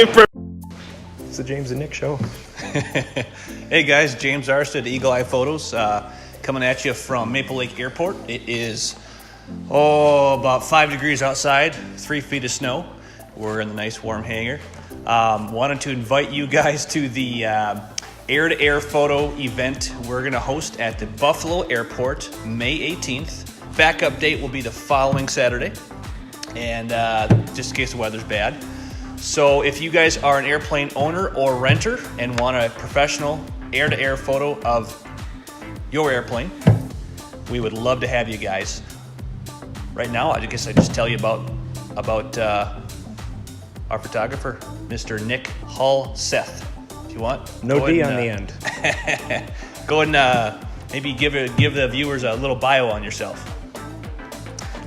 It's the James and Nick Show. Hey guys, James AIRSHOW, Eagle Eye Photos, coming at you from Maple Lake Airport. It is, about 5 degrees outside, 3 feet of snow. We're in the nice warm hangar. Wanted to invite you guys to the air-to-air photo event we're going to host at the Buffalo Airport May 18th. Backup date will be the following Saturday, and just in case the weather's bad. So if you guys are an airplane owner or renter and want a professional air-to-air photo of your airplane, we would love to have you guys. Right now, I guess I just tell you about our photographer, Mr. Nick HALSETH. If you want, No D on the end. Go and maybe give the viewers a little bio on yourself.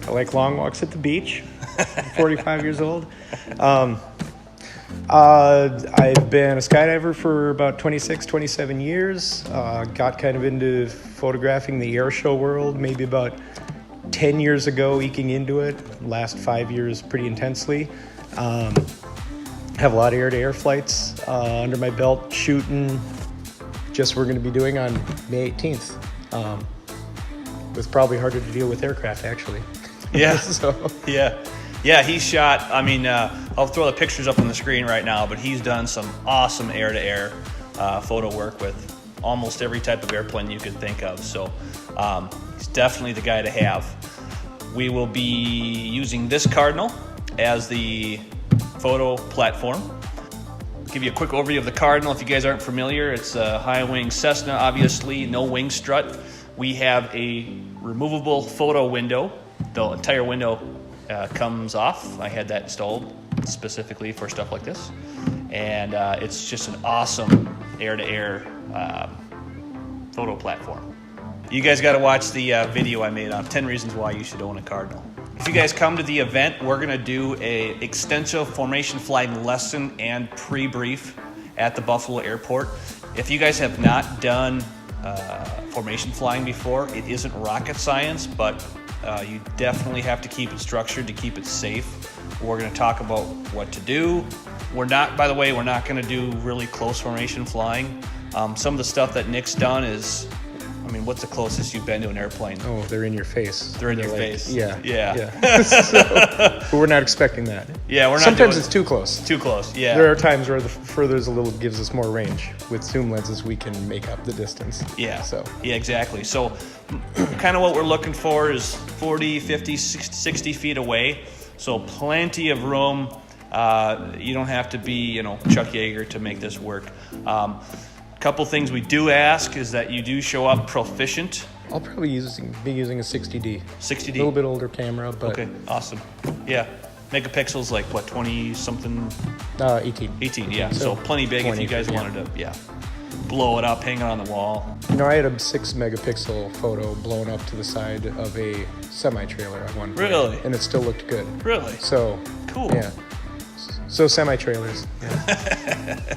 I like long walks at the beach. I'm 45 years old. I've been a skydiver for about 26, 27 years. Got kind of into photographing the AIRSHOW world maybe about 10 years ago, eking into it. Last 5 years pretty intensely. Have a lot of air-to-air flights under my belt, shooting. Just we're going to be doing on May 18th. It's probably harder to deal with aircraft, actually. Yeah. So. Yeah, he shot, I'll throw the pictures up on the screen right now, but he's done some awesome air-to-air photo work with almost every type of airplane you could think of. So he's definitely the guy to have. We will be using this Cardinal as the photo platform. I'll give you a quick overview of the Cardinal if you guys aren't familiar. It's a high-wing Cessna, obviously, no wing strut. We have a removable photo window. The entire window comes off. I had that installed specifically for stuff like this, and it's just an awesome air-to-air photo platform. You guys got to watch the video I made on 10 reasons why you should own a Cardinal. If you guys come to the event, we're going to do a extensive formation flying lesson and pre-brief at the Buffalo Airport. If you guys have not done formation flying before, it isn't rocket science, but you definitely have to keep it structured to keep it safe. We're going to talk about what to do. We're not going to do really close formation flying. Some of the stuff that Nick's done is, what's the closest you've been to an airplane? Oh, they're in your face. They're in your face. Yeah. So, but we're not expecting that. Yeah, we're not. Sometimes it's too close. Too close, yeah. There are times where the further is a little gives us more range. With zoom lenses, we can make up the distance. Yeah. Yeah, exactly. So kind of what we're looking for is 40, 50, 60 feet away. So plenty of room. You don't have to be, Chuck Yeager to make this work. Couple things we do ask is that you do show up proficient. I'll probably be using a 60D. 60D. A little bit older camera, but... Okay, awesome. Yeah. Megapixels like what, 20-something? 18. 18, yeah. So plenty big if you guys wanted to, blow it up, hang it on the wall. I had a 6 megapixel photo blown up to the side of a semi-trailer at one point. Really? And it still looked good. Really? So... Cool. Yeah. So semi-trailers. Yeah.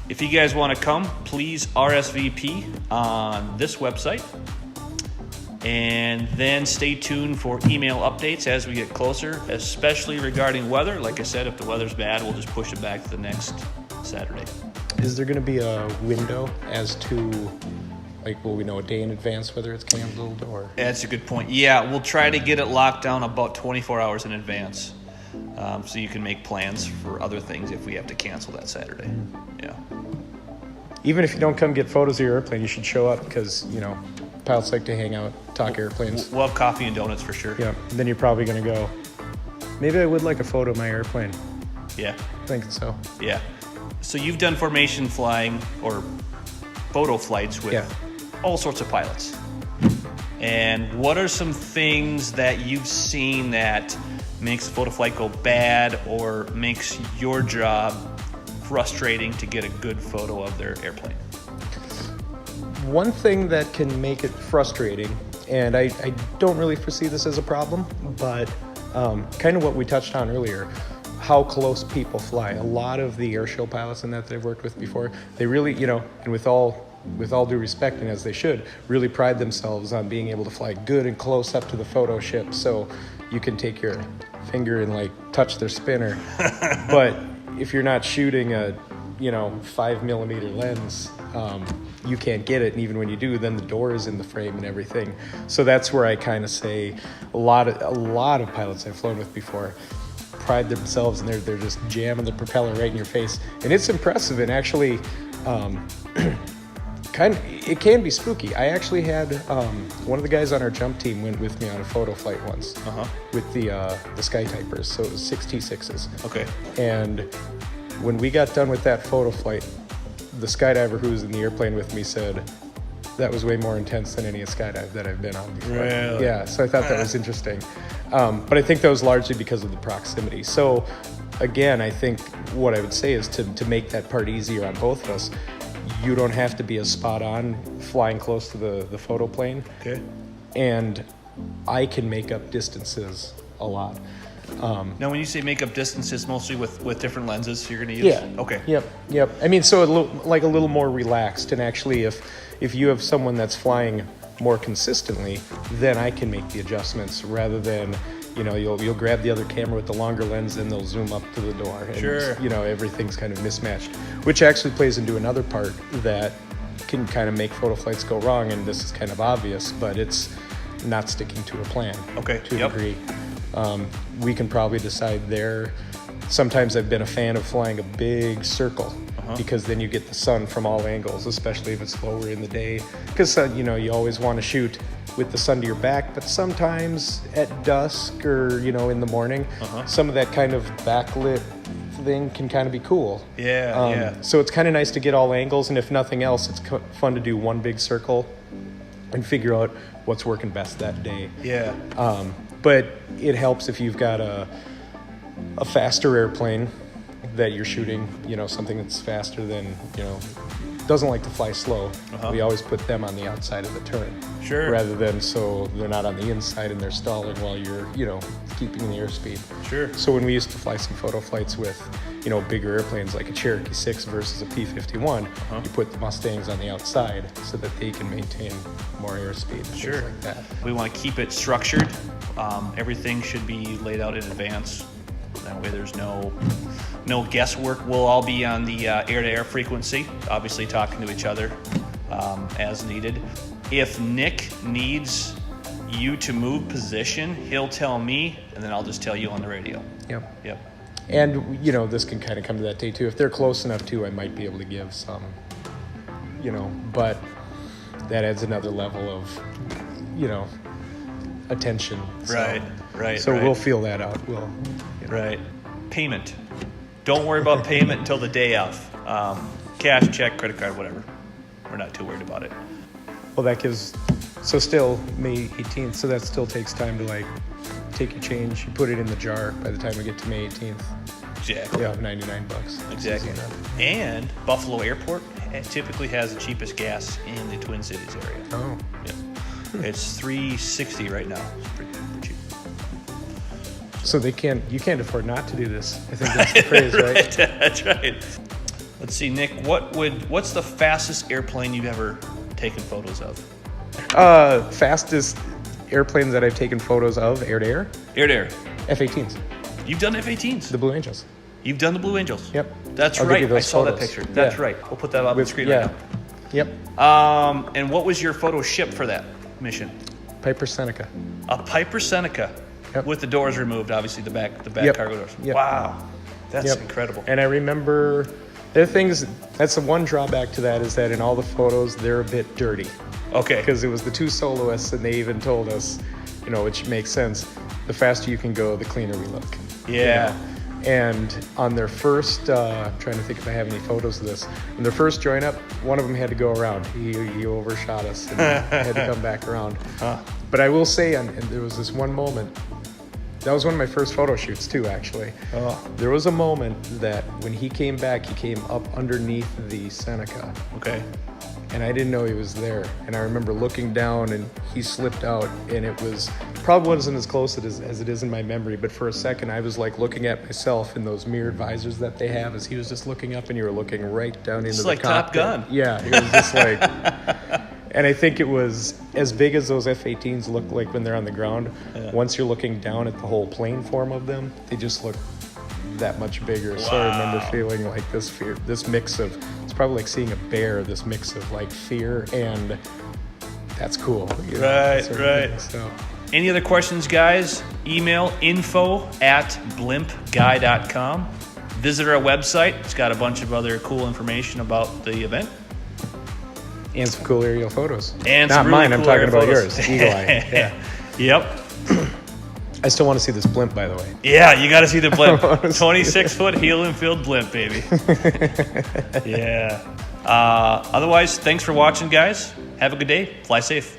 If you guys want to come, please RSVP on this website. And then stay tuned for email updates as we get closer, especially regarding weather. Like I said, if the weather's bad, we'll just push it back to the next Saturday. Is there going to be a window as to, will we know a day in advance whether it's canceled or? That's a good point. Yeah, we'll try to get it locked down about 24 hours in advance. So you can make plans for other things if we have to cancel that Saturday. Yeah. Even if you don't come get photos of your airplane, you should show up because, pilots like to hang out, talk airplanes. We'll have coffee and donuts for sure. Yeah. And then you're probably going to go, maybe I would like a photo of my airplane. Yeah. Thinking so. Yeah. So you've done formation flying or photo flights with all sorts of pilots. And what are some things that you've seen that makes a photo flight go bad or makes your job frustrating to get a good photo of their airplane? One thing that can make it frustrating, and I don't really foresee this as a problem, but kind of what we touched on earlier, how close people fly. A lot of the airshow pilots and that I've worked with before, they really, and with all due respect, and as they should, really pride themselves on being able to fly good and close up to the photo ship so you can take your finger and touch their spinner. But if you're not shooting a 5mm lens, you can't get it, and even when you do, then the door is in the frame and everything. So that's where I kind of say a lot of pilots I've flown with before pride themselves, and they're just jamming the propeller right in your face, and it's impressive. And actually, it can be spooky. I actually had one of the guys on our jump team went with me on a photo flight once with the Sky Typers, so it was 6 T6s. Okay. And when we got done with that photo flight, the skydiver who was in the airplane with me said, that was way more intense than any skydive that I've been on before. Really? Yeah, so I thought that was interesting. But I think that was largely because of the proximity. So again, I think what I would say is to make that part easier on both of us, you don't have to be as spot on flying close to the photo plane. Okay. And I can make up distances a lot. Now, when you say make up distances, mostly with different lenses you're going to use? Yeah. Okay. Yep. I mean, so a little more relaxed. And actually, if you have someone that's flying more consistently, then I can make the adjustments rather than, you'll grab the other camera with the longer lens and they'll zoom up to the door. And, Sure. Everything's kind of mismatched, which actually plays into another part that can kind of make photo flights go wrong. And this is kind of obvious, but it's not sticking to a plan. Okay. To a degree. We can probably decide there. Sometimes I've been a fan of flying a big circle because then you get the sun from all angles, especially if it's lower in the day. Because, you always want to shoot with the sun to your back, but sometimes at dusk or, in the morning, some of that kind of backlit thing can kind of be cool. Yeah. So it's kind of nice to get all angles, and if nothing else, it's fun to do one big circle and figure out what's working best that day. Yeah. But it helps if you've got a faster airplane that you're shooting, something that's faster than, doesn't like to fly slow. We always put them on the outside of the turn. Sure. Rather than so they're not on the inside and they're stalling while you're, keeping the airspeed. Sure. So when we used to fly some photo flights with, bigger airplanes like a Cherokee 6 versus a P-51, you put the Mustangs on the outside so that they can maintain more airspeed. Sure. Things like that. We want to keep it structured. Everything should be laid out in advance. That way there's no guesswork. We'll all be on the air-to-air frequency, obviously talking to each other as needed. If Nick needs you to move position, he'll tell me, and then I'll just tell you on the radio. Yep. And, this can kind of come to that day, too. If they're close enough, too, I might be able to give some, but that adds another level of, attention. Right. So we'll feel that out. Right. Payment. Don't worry about payment until the day of. Cash, check, credit card, whatever. We're not too worried about it. Well, that gives, so still May 18th, so that still takes time to take your change, you put it in the jar by the time we get to May 18th. Exactly. Yeah, $99. Exactly. And Buffalo Airport typically has the cheapest gas in the Twin Cities area. Oh. Yeah. It's $3.60 right now. It's pretty cheap. So you can't afford not to do this. I think that's the phrase, right? That's right. Let's see, Nick, what's the fastest airplane you've ever taken photos of? Fastest airplanes that I've taken photos of, air-to-air? Air-to-air. F-18s. You've done F-18s? The Blue Angels. You've done the Blue Angels? Yep. That's I'll give right. you those I saw photos. that picture. That's right. We'll put that up on the screen right now. Yep. And what was your photo ship for that mission? Piper Seneca. A Piper Seneca. Yep. With the doors removed, obviously the back Yep. cargo doors. Yep. Wow. That's Yep. incredible. And I remember there are things, that's the one drawback to that, is that in all the photos, they're a bit dirty. Okay. Because it was the two soloists, and they even told us, which makes sense, the faster you can go, the cleaner we look. Yeah. And on their first, I'm trying to think if I have any photos of this, on their first join up, one of them had to go around. He overshot us and had to come back around. But I will say, and there was this one moment, that was one of my first photo shoots too, actually. There was a moment that when he came back, he came up underneath the Seneca. Okay. And I didn't know he was there. And I remember looking down and he slipped out, and it was, probably wasn't as close as it is in my memory, but for a second I was looking at myself in those mirrored visors that they have as he was just looking up and you were looking right down into the cockpit. It's like Top Gun. Yeah, it was just and I think it was as big as those F-18s look like when they're on the ground. Yeah. Once you're looking down at the whole plane form of them, they just look that much bigger. So I remember feeling like this mix of, it's probably like seeing a bear, this mix of like fear and that's cool. You know, Right, sort of right. thing. So Any other questions, guys? Email info@blimpguy.com. Visit our website. It's got a bunch of other cool information about the event. and some cool aerial photos. And not some really mine. cool I'm talking aerial about photos. yours. Eagle Eye. Yeah. Yep. I still want to see this blimp, by the way. Yeah, you got to see the blimp. 26-foot heel and field blimp, baby. Yeah. Otherwise, thanks for watching, guys. Have a good day. Fly safe.